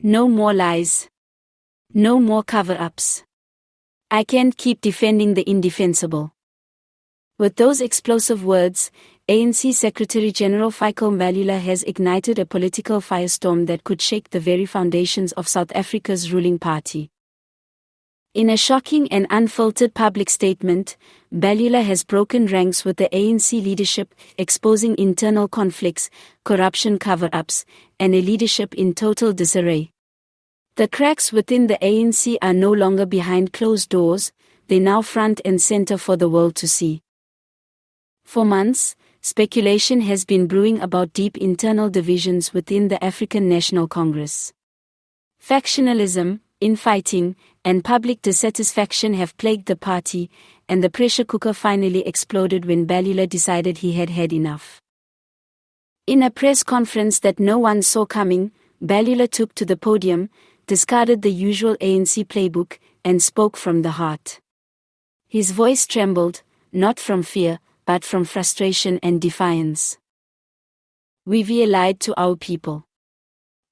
No more lies. No more cover-ups. I can't keep defending the indefensible. With those explosive words, ANC Secretary-General Fikile Mbalula has ignited a political firestorm that could shake the very foundations of South Africa's ruling party. In a shocking and unfiltered public statement, Mbalula has broken ranks with the ANC leadership, exposing internal conflicts, corruption cover-ups, and a leadership in total disarray. The cracks within the ANC are no longer behind closed doors, they're now front and center for the world to see. For months, speculation has been brewing about deep internal divisions within the African National Congress. Factionalism, infighting, and public dissatisfaction have plagued the party, and the pressure cooker finally exploded when Mbalula decided he had had enough. In a press conference that no one saw coming, Mbalula took to the podium, discarded the usual ANC playbook, and spoke from the heart. His voice trembled, not from fear, but from frustration and defiance. We've lied to our people.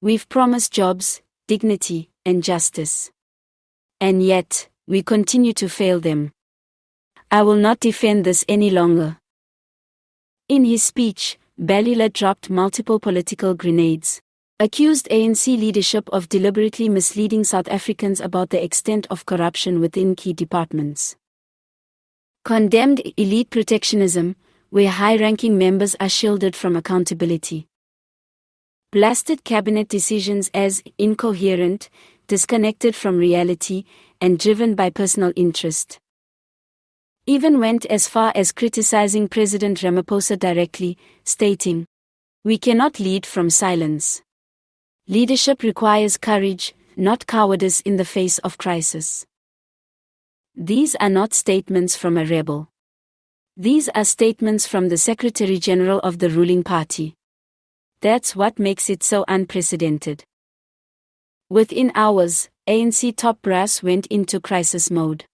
We've promised jobs, dignity, and justice. And yet, we continue to fail them. I will not defend this any longer. In his speech, Mbalula dropped multiple political grenades, accused ANC leadership of deliberately misleading South Africans about the extent of corruption within key departments, condemned elite protectionism, where high-ranking members are shielded from accountability, blasted cabinet decisions as incoherent, disconnected from reality, and driven by personal interest. Even went as far as criticizing President Ramaphosa directly, stating, "We cannot lead from silence. Leadership requires courage, not cowardice in the face of crisis." These are not statements from a rebel. These are statements from the Secretary-General of the ruling party. That's what makes it so unprecedented. Within hours, ANC top brass went into crisis mode.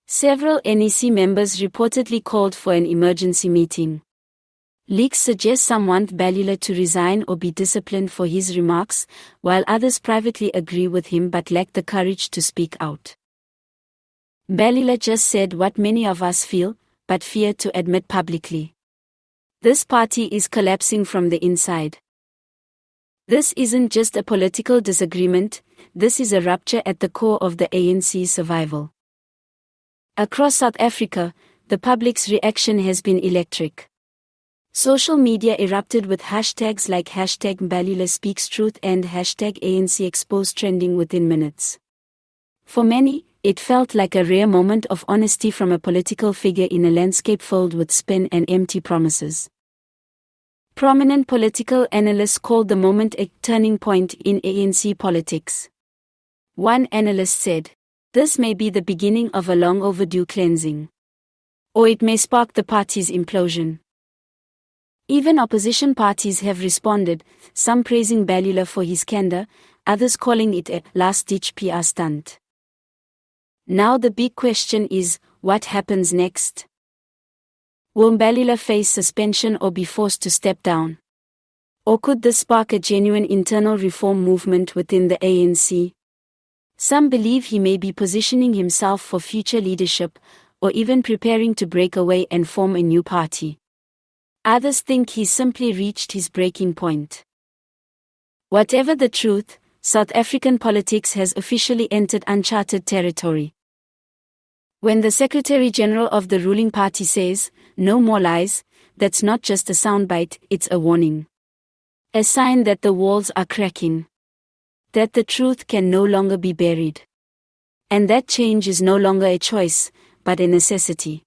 Several NEC members reportedly called for an emergency meeting. Leaks suggest some want Mbalula to resign or be disciplined for his remarks, while others privately agree with him but lack the courage to speak out. Mbalula just said what many of us feel, but fear to admit publicly. This party is collapsing from the inside. This isn't just a political disagreement, this is a rupture at the core of the ANC's survival. Across South Africa, the public's reaction has been electric. Social media erupted with hashtags like #Mbalula speaks truth and #ANC exposed trending within minutes. For many, it felt like a rare moment of honesty from a political figure in a landscape filled with spin and empty promises. Prominent political analysts called the moment a turning point in ANC politics. One analyst said, "This may be the beginning of a long overdue cleansing. Or it may spark the party's implosion." Even opposition parties have responded, some praising Mbalula for his candor, others calling it a last-ditch PR stunt. Now the big question is, what happens next? Will Mbalula face suspension or be forced to step down? Or could this spark a genuine internal reform movement within the ANC? Some believe he may be positioning himself for future leadership, or even preparing to break away and form a new party. Others think he simply reached his breaking point. Whatever the truth, South African politics has officially entered uncharted territory. When the Secretary-General of the ruling party says, "No more lies," that's not just a soundbite, it's a warning. A sign that the walls are cracking. That the truth can no longer be buried. And that change is no longer a choice, but a necessity.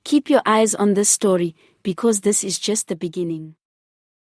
Keep your eyes on this story, because this is just the beginning.